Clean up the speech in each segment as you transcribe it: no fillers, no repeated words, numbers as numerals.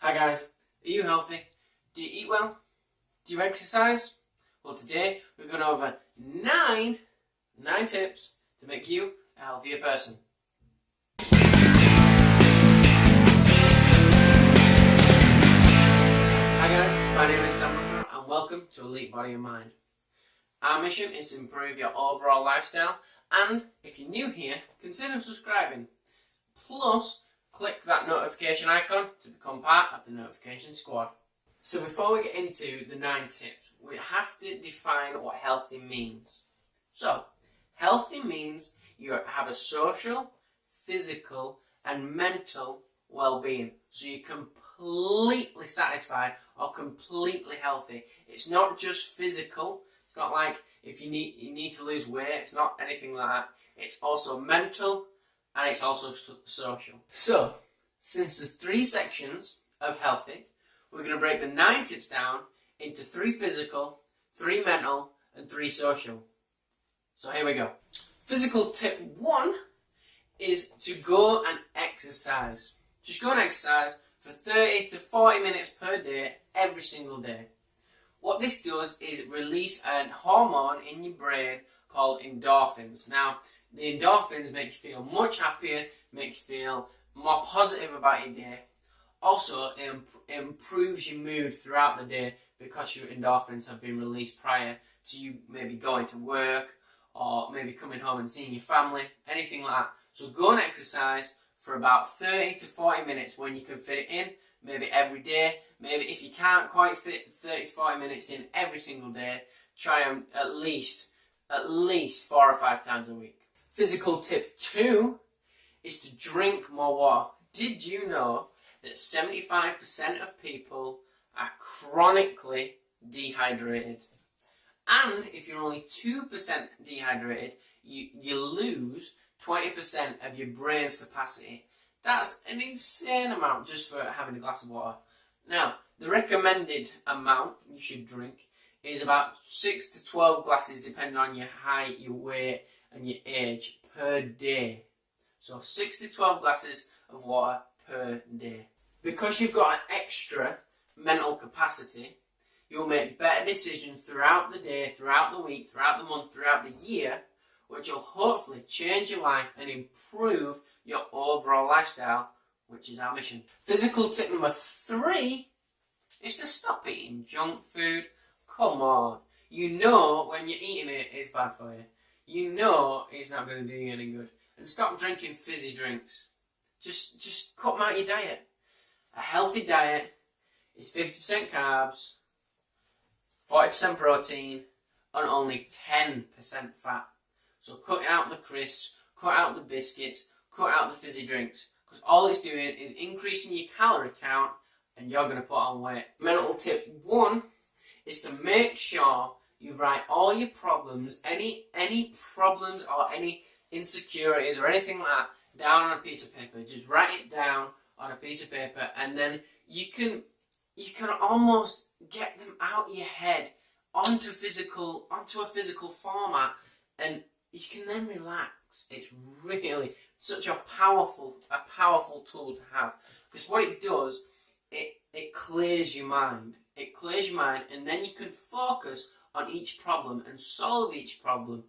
Hi guys, are you healthy? Do you eat well? Do you exercise? Well, today we're going over nine tips to make you a healthier person. Hi guys, my name is Sam Rundra and welcome to Elite Body and Mind. Our mission is to improve your overall lifestyle, and if you're new here, consider subscribing. Plus, click that notification icon to become part of the notification squad. So before we get into the 9 tips, we have to define what healthy means. So, healthy means you have a social, physical and mental well-being. So you're completely satisfied or completely healthy. It's not just physical. It's not like if you need to lose weight. It's not anything like that. It's also mental and it's also social. So, since there's 3 sections of healthy, we're going to break the 9 tips down into 3 physical, 3 mental, and 3 social. So here we go. Physical tip 1 is to go and exercise. Just go and exercise for 30 to 40 minutes per day, every single day. What this does is release a hormone in your brain called endorphins. Now, the endorphins make you feel much happier, make you feel more positive about your day. Also, it improves your mood throughout the day because your endorphins have been released prior to you maybe going to work or maybe coming home and seeing your family, anything like that. So go and exercise for about 30 to 40 minutes when you can fit it in, maybe every day. Maybe if you can't quite fit 30 to 40 minutes in every single day, try them at least 4 or 5 times a week. Physical tip 2 is to drink more water. Did you know that 75% of people are chronically dehydrated? And if you're only 2% dehydrated, you lose 20% of your brain's capacity. That's an insane amount just for having a glass of water. Now, the recommended amount you should drink is about 6 to 12 glasses depending on your height, your weight and your age per day. So 6 to 12 glasses of water per day. Because you've got an extra mental capacity, you'll make better decisions throughout the day, throughout the week, throughout the month, throughout the year, which will hopefully change your life and improve your overall lifestyle, which is our mission. Physical tip number 3 is to stop eating junk food. Come on. You know when you're eating it, it's bad for you. You know it's not going to do you any good. And stop drinking fizzy drinks. Just cut them out of your diet. A healthy diet is 50% carbs, 40% protein, and only 10% fat. So cut out the crisps, cut out the biscuits, cut out the fizzy drinks. Because all it's doing is increasing your calorie count and you're going to put on weight. Mental tip 1 is to make sure you write all your problems, any problems or any insecurities or anything like that, down on a piece of paper. Just write it down on a piece of paper, and then you can almost get them out of your head onto a physical format, and you can then relax. It's really such a powerful tool to have, because what it does, it clears your mind. It clears your mind, and then you can focus on each problem and solve each problem.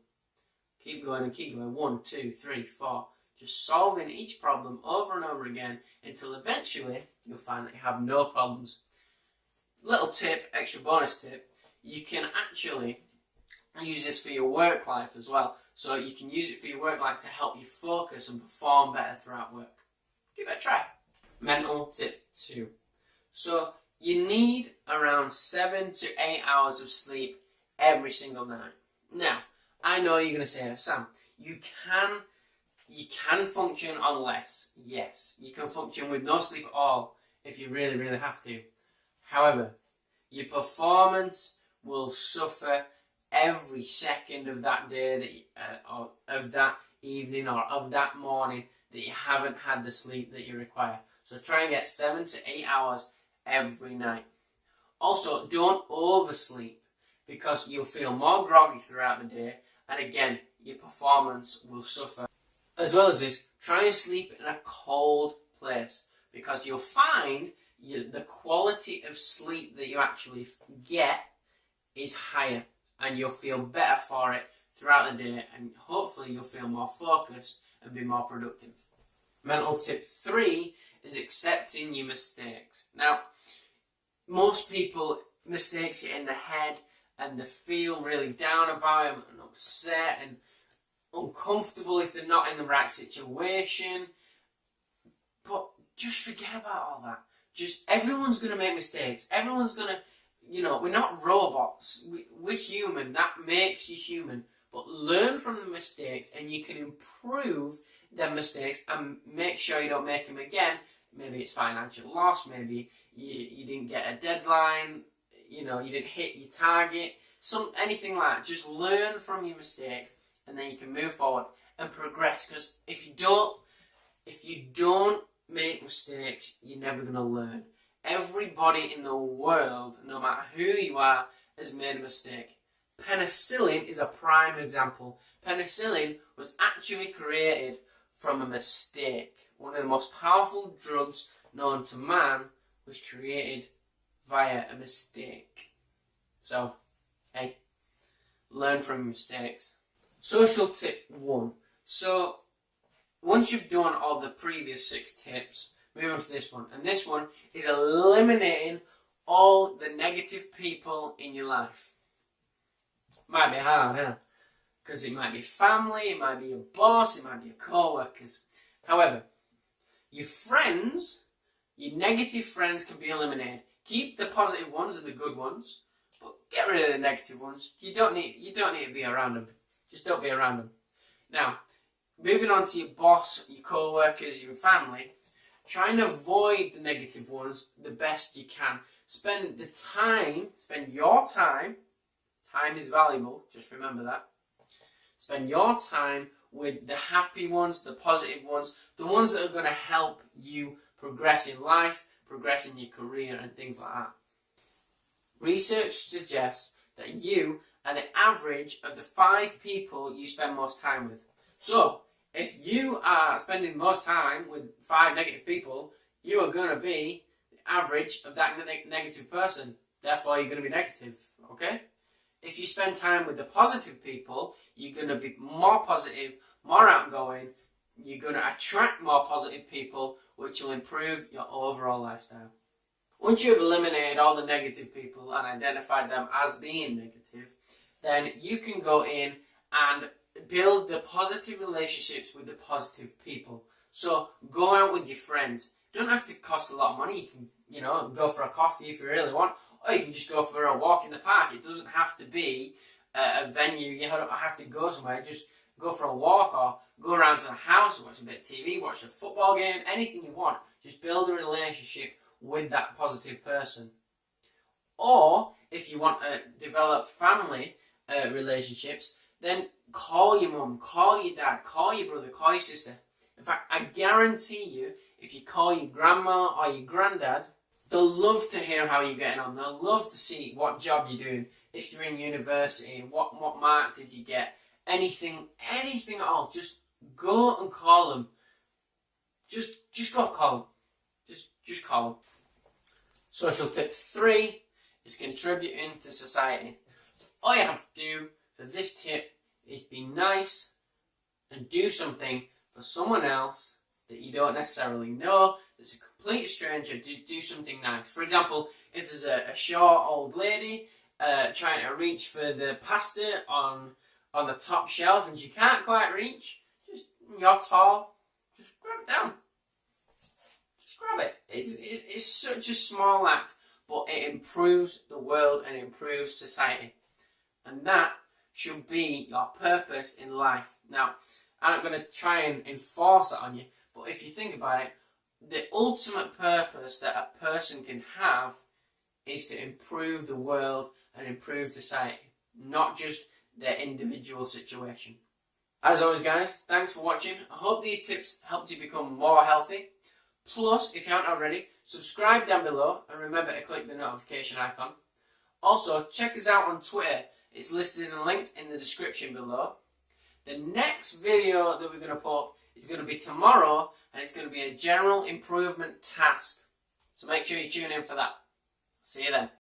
Keep going and keep going. 1, 2, 3, 4. Just solving each problem over and over again until eventually you'll find that you have no problems. Little tip, extra bonus tip, you can actually use this for your work life as well. So you can use it for your work life to help you focus and perform better throughout work. Give it a try. Mental tip 2. So you need around 7 to 8 hours of sleep every single night. Now, I know you're going to say, Sam, you can function on less. Yes, you can function with no sleep at all if you really, really have to. However, your performance will suffer every second of that day, or of that evening, or of that morning that you haven't had the sleep that you require. So try and get 7 to 8 hours every night. Also, don't oversleep, because you'll feel more groggy throughout the day, and again, your performance will suffer. As well as this, try and sleep in a cold place, because you'll find the quality of sleep that you actually get is higher, and you'll feel better for it throughout the day, and hopefully you'll feel more focused and be more productive. Mental tip 3 is accepting your mistakes. Now, most people, mistakes get in the head and they feel really down about them and upset and uncomfortable if they're not in the right situation. But just forget about all that. Everyone's going to make mistakes. Everyone's going to, we're not robots. We're human. That makes you human. But learn from the mistakes, and you can improve them mistakes and make sure you don't make them again. Maybe it's financial loss. Maybe you didn't get a deadline. You didn't hit your target. Anything like that. Just learn from your mistakes, and then you can move forward and progress. Because if you don't make mistakes, you're never going to learn. Everybody in the world, no matter who you are, has made a mistake. Penicillin is a prime example. Penicillin was actually created from a mistake. One of the most powerful drugs known to man was created via a mistake. So, hey, learn from mistakes. Social tip 1. So, once you've done all the previous 6 tips, move on to this one. And this one is eliminating all the negative people in your life. Might be hard, huh? Because it might be family, it might be your boss, it might be your co-workers. However, your friends, your negative friends can be eliminated. Keep the positive ones and the good ones, but get rid of the negative ones. You don't need to be around them. Just don't be around them. Now, moving on to your boss, your co-workers, your family, try and avoid the negative ones the best you can. Spend your time. Time is valuable, just remember that. Spend your time with the happy ones, the positive ones, the ones that are going to help you progress in life, progress in your career, and things like that. Research suggests that you are the average of the 5 people you spend most time with. So, if you are spending most time with 5 negative people, you are going to be the average of that negative person. Therefore, you're going to be negative, okay? If you spend time with the positive people, you're going to be more positive, more outgoing. You're going to attract more positive people, which will improve your overall lifestyle. Once you've eliminated all the negative people and identified them as being negative, then you can go in and build the positive relationships with the positive people. So go out with your friends. It doesn't have to cost a lot of money. You can, go for a coffee if you really want, or you can just go for a walk in the park. It doesn't have to be a venue. You don't have to go somewhere. Just go for a walk or go around to the house, watch a bit of TV, watch a football game, anything you want. Just build a relationship with that positive person. Or if you want to develop family relationships, then call your mum, call your dad, call your brother, call your sister. In fact, I guarantee you, if you call your grandma or your granddad, they'll love to hear how you're getting on. They'll love to see what job you're doing. If you're in university, what mark did you get? Anything at all. Just go and call them. Just go call them. Just call them. Social tip 3 is contributing to society. All you have to do for this tip is be nice and do something for someone else that you don't necessarily know, that's a complete stranger. Do something nice. For example, if there's a short old lady trying to reach for the pasta on the top shelf and she can't quite reach, you're tall, just grab it down. Just grab it. It's such a small act, but it improves the world and it improves society. And that should be your purpose in life. Now, I'm not going to try and enforce it on you, but if you think about it, the ultimate purpose that a person can have is to improve the world and improve society, not just their individual situation. As always, guys, thanks for watching. I hope these tips helped you become more healthy. Plus, if you haven't already, subscribe down below and remember to click the notification icon. Also, check us out on Twitter. It's listed and linked in the description below. The next video that we're going to put is going to be tomorrow, and it's going to be a general improvement task. So make sure you tune in for that. See you then.